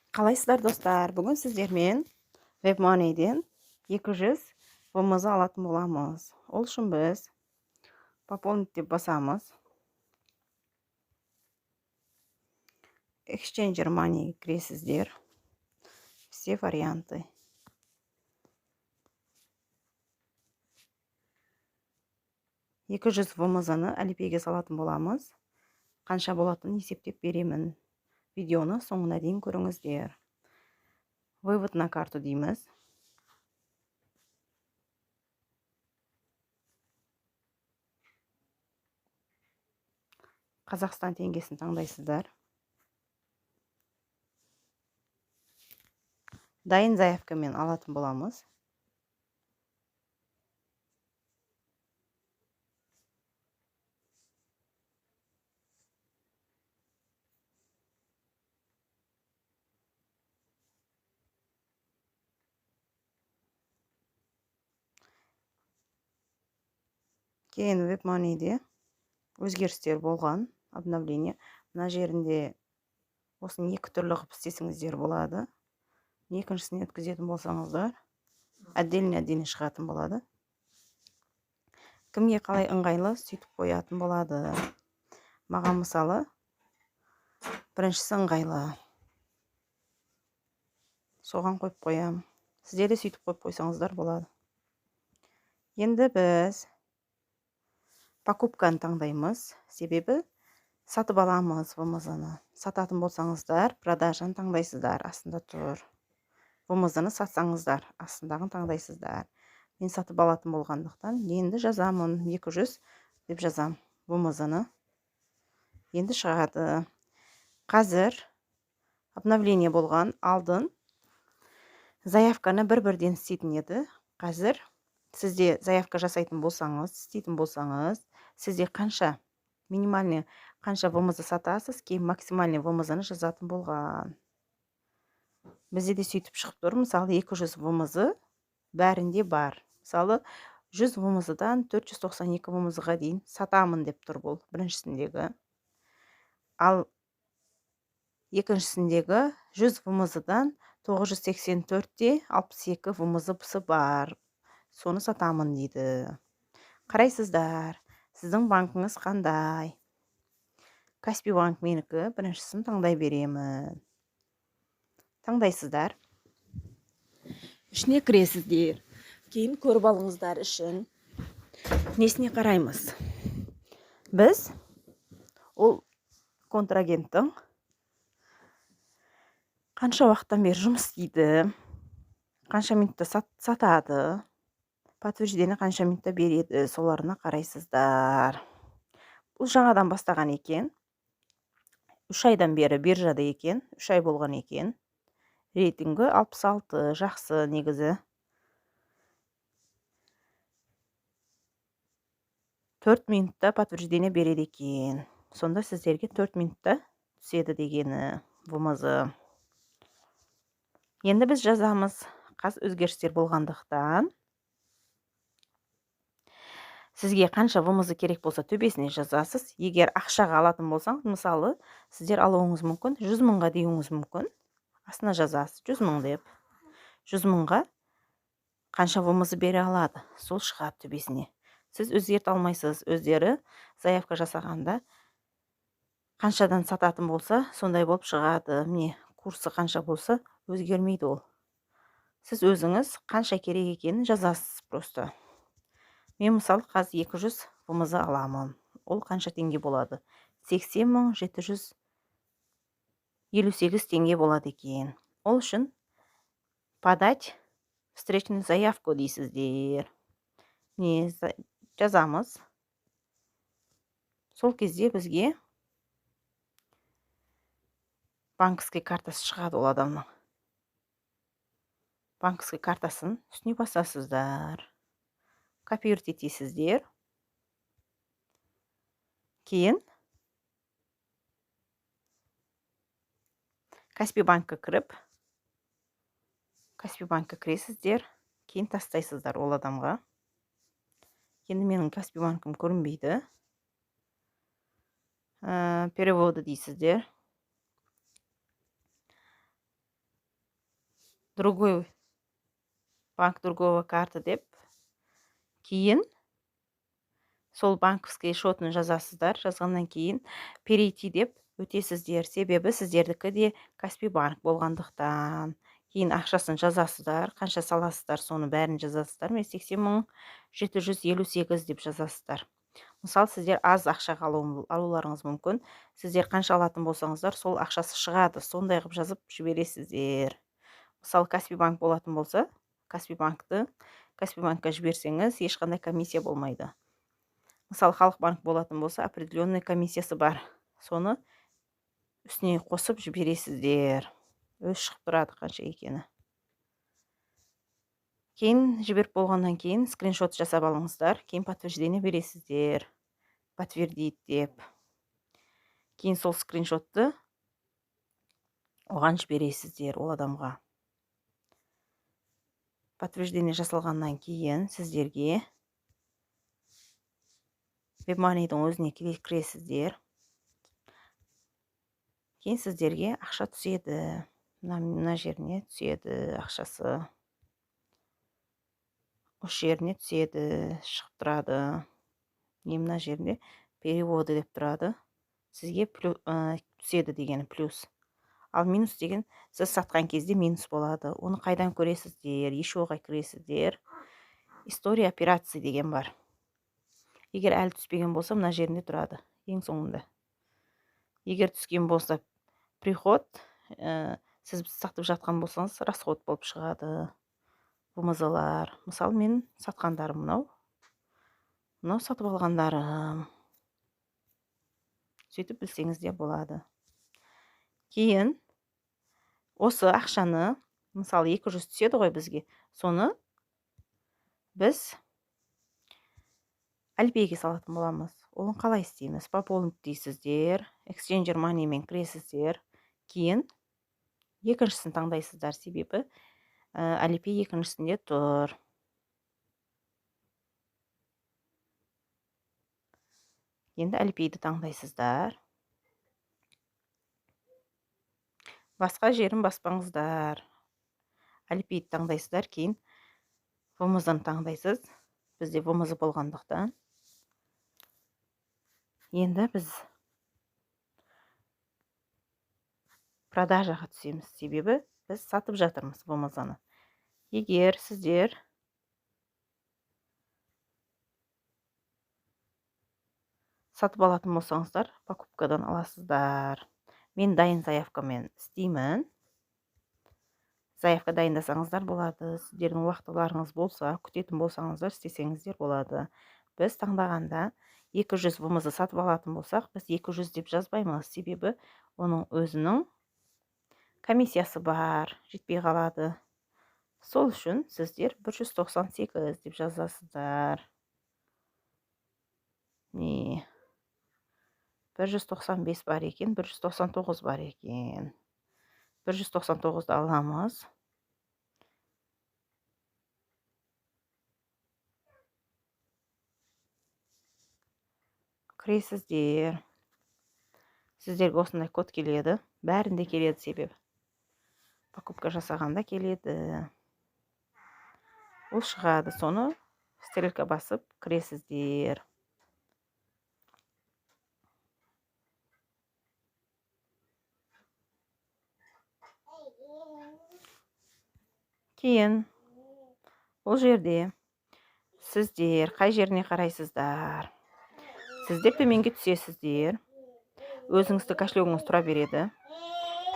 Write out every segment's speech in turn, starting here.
Қалайсыздар достар? Бүгін сіздермен WebMoney'ден 200 вмз алатын боламыз. Ол үшін біз пополнить деп басамыз. Exchanger Money кіресіздер. Все варианты. Екі жүз вмз-ны Alipay'ге салатын боламыз. Қанша болатынын есептеп беремін. Видеоны соңына дейін көріңіздер. Вывод на карту дейміз. Қазақстан теңгесін таңдайсыздар. Дайын заявкамен алатын боламыз. Кейін WebMoney'де өзгерістер болған, обновление. Мына жерінде осыны екі түрлі қылып істесеңіздер болады. Екіншісіне өткізетін болсаңыздар, отдельно шығатын болады. Кімге қалай ыңғайлы сөйтіп қоятын болады. Маған мысалы, біріншісі ыңғайлы. Соған қойып қоям. Сіздер де сөйтіп қойып қойсаңыздар болады. Енді біз покупканы таңдаймыз. Себебі сатып аламыз вмз-ны. Сататын болсаңыздар, продажаны таңдайсыздар. Астында тұр. Вмз-ны сатсаңыздар, астындағын таңдайсыздар. Мен сатып алатын болғандықтан, енді жазамын. 200 деп жазам вмз-ны. Енді шығады. Қазір обновление болған, алдын заявканы бір-бірден істейтін еді. Қазір сізде заявка жасайтын болсаңыз, істейтін болсаңыз, сізде қанша минимальный қанша вмз сатасыз, кейін максимальный вмз-ны жазатын болған. Бізде де сөйтіп шығып тұр. Мысалы 200 вмз бәрінде бар. Мысалы 100 вмз-дан 492 вмз-ға дейін сатамын деп тұр бұл біріншісіндегі. Ал екіншісіндегі 100 вмз-дан 984-те 62 вмз бар. Соны сатамын дейді. Қарайсыздар, сіздің банкыңыз қандай? Каспи банк менікі, біріншісін таңдай беремін. Таңдайсыздар. Ішіне кіресіздер. Кейін көріп алыңыздар үшін. Несіне қараймыз? Біз ол контрагенттің қанша уақыттан бері жұмыс істейді, қанша минутта сатады, подтверждение қанша минутта береді, соларына қарайсыздар. Бұл жаңадан бастаған екен. 3 айдан бері биржада екен, 3 ай болған екен. Рейтингі 66, жақсы негізі. 4 минутта подтверждение береді екен. Сонда сіздерге 4 минутта түседі дегені вмз. Енді біз жазамыз. Қаз өзгерістер болғандықтан сізге қанша вмз керек болса төбесіне жазасыз. Егер ақшаға алатын болсаң, мысалы, сіздер алуыңыз мүмкін, 100 мыңға деуіңіз мүмкін. Астына жазасыз, 100 мың деп. 100 мыңға қанша вмз бере алады, сол шығады төбесіне. Сіз өзгерте алмайсыз. Өздері заявка жасағанда қаншадан сататын болса, сондай болып шығады. Міне, курсы қанша болса, өзгермейді ол. Сіз өзіңіз қанша керек екенін жазасыз просто. Мен мысалы қазір 200 вмз аламын. Ол қанша теңге болады? 80 758 теңге болады екен. Ол үшін подать встречную заявку дейсіздер. Не жазамыз. Сол кезде бізге банковский картасы шығады ол адамның. Банковский картасын үстіне басасыздар. Копировать етесіздер. Кейін Каспи банкқа кіріп, Каспи банкқа кіресіздер. Кейін тастайсыздар ол адамға. Енді менің Каспи банкым көрінбейді. Переводы дейсіздер. другой банк другого карты деп кейін сол банковский шотын жазасыздар. Жазғаннан кейін перейти деп өтесіздер. Себебі сіздердікі де Каспий банк болғандықтан. Кейін ақшасын жазасыздар. Қанша саласыздар, соны бәрін жазасыздар. Мен 80.758 деп жазасыздар. Мысалы, сіздер аз ақша алуларыңыз мүмкін. Сіздер қанша алатын болсаңыздар, сол ақшасы шығады. Сондай қылып жазып жібересіздер. Мысалы, Каспий банк болатын болса, Каспий банкқа жіберсеңіз, ешқандай комиссия болмайды. Мысалы, Халық банк болатын болса, определенный комиссиясы бар. Соны үстіне қосып жібересіздер. Өз шығып тұрады қанша екені. Кейін жіберіп болғаннан кейін скриншот жасап алыңыздар. Кейін подтверждение бересіздер. Подтвердить деп. Кейін сол скриншотты оған жібересіздер, ол адамға. Подтверждение жасалғаннан кейін сіздерге WebMoney'дің өзіне кіресіздер. Кейін сіздерге ақша түседі. Мына жеріне түседі ақшасы. Осы жеріне түседі, шығып тұрады. Мына жерінде переводы деп тұрады. Сізге түседі дегені плюс. Ал минус деген сіз сатқан кезде минус болады. Оны қайдан көресіздер? Ешоға кіресіздер. История операции деген бар. Егер әлі түспеген болса, мына жерінде тұрады. Ең соңында. Егер түскен болса, приход, сіз сатып жатқан болсаңыз, расход болып шығады. Вымызалар. Мысалы, мен сатқандарым мынау. Мынау сатып алғандарым. Сөйтіп білсеңіз де болады. Кейін осы ақшаны, мысалы 200 түседі ғой бізге, соны біз Alipay'ге салатын боламыз. Оны қалай істейміз? Пополнить дейсіздер, Exchanger Money'мен кіресіздер. Кейін екіншісін таңдайсыздар, себебі Alipay екіншісінде тұр. Енді Alipay'ді таңдайсыздар. Басқа жерін баспаңыздар. Alipay'ді таңдайсыздар, кейін вмз-ны таңдайсыз. Бізде вмз болғандықтан. Енді біз продажаға түсеміз, себебі біз сатып жатырмыз вмз-ны. Егер сіздер сатып алатын болсаңыздар, покупкадан аласыздар. Мен дайын заявкамен істеймін. Заявка дайындасаңыздар болады. Сіздердің уақытларыңыз болса, күтетін болсаңыздар, істесеңіздер болады. Біз таңдағанда 200 вмз сатып алатын болсақ, біз 200 деп жазбаймыз. Себебі оның өзінің комиссиясы бар, жетпей қалады. Сол үшін сіздер 198 деп жазасыздар. 195 бар екен, 199 бар екен. 199-ды аламыз. Кіресіздер. Сіздерге осындай код келеді. Бәрінде келеді себебі. Покупка жасағанда келеді. Ол шығады, соны стрелка басып кіресіздер. Кейін бұл жерде сіздер қай жеріне қарайсыздар? Сіздер төменге түсесіздер. Өзіңізді кошелегіңіз тұра береді.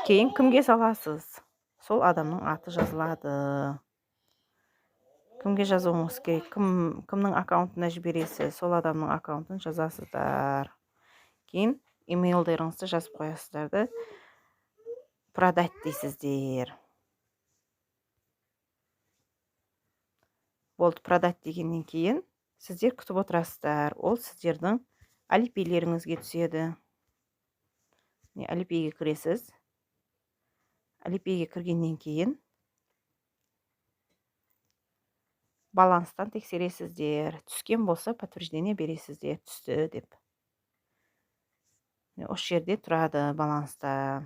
Кейін кімге саласыз? Сол адамның аты жазылады. Кімге жазуыңыз керек? Кімнің аккаунтына жібересіз? Сол адамның аккаунтын жазасыздар. Кейін имейлдеріңізді жазып қоясыздарды. Продать дейсіздер. Болды, продать дегеннен кейін сіздер күтіп отырасыздар. Ол сіздердің Alipay'леріңізге түседі. Alipay'ге кіресіз. Alipay'ге кіргеннен кейін баланстан тексересіздер. Түскен болса, подтверждение бересіздер. Түсті деп. Осы жерде тұрады баланста.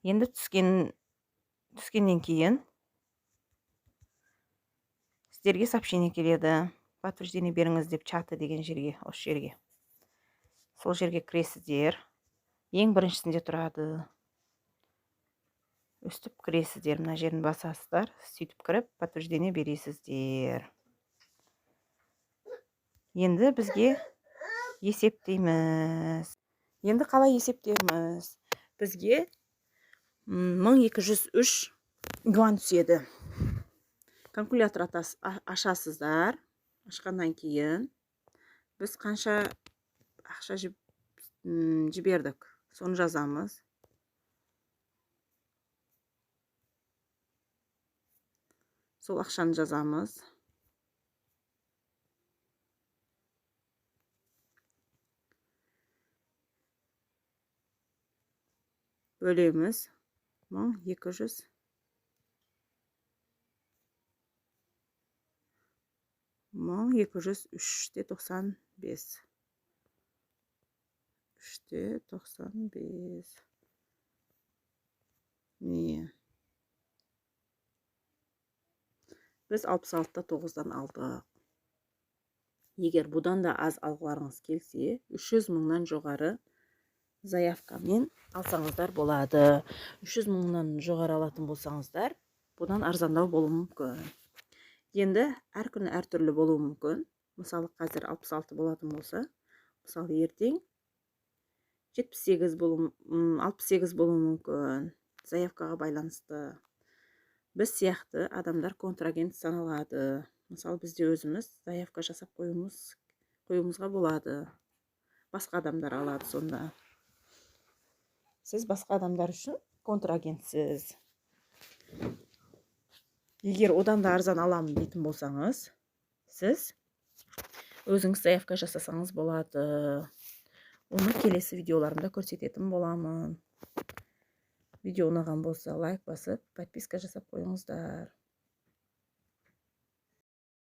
Енді түскен түскеннен кейін сіздерге сообщение келеді. Подтверждение беріңіз деп, чаты деген жерге, осы жерге. Сол жерге кіресіздер. Ең біріншісінде тұрады. Өстіп кіресіздер, мына жерін басасыздар. Сөйтіп кіріп, подтверждение бересіздер. Енді бізге есептейміз. Енді қалай есептейміз? Бізге 1203 юан түседі. Калькулятор ашасыздар. Ашқаннан кейін біз қанша ақша жібердік, соны жазамыз. Сол ақшаны жазамыз. Бөлеміз. 1200 1203,95. 3,95. Не? Біз 66,9-дан алдық. Егер бұдан да аз алғыларыңыз келсе, 300 мыңнан жоғары заявкамен алсаңыздар болады. 300 мыңнан жоғары алатын болсаңыздар, бұдан арзандау болуы мүмкін. Енді әр күні әр түрлі болуы мүмкін. Мысалы, қазір 66 болатын болса, мысалы, ертең 68 болуы мүмкін. Заявкаға байланысты. Біз сияқты адамдар контрагент саналады. Мысалы, бізде өзіміз заявка жасап қоюымызға болады. Басқа адамдар алады сонда. Сіз басқа адамдар үшін контрагентсіз. Егер одан да арзан аламын дейтін болсаңыз, сіз өзіңіз заявка жасасаңыз болады. Оны келесі видеоларымда көрсететін боламын. Видео ұнаған болса лайк басып, подписка жасап қойыңыздар.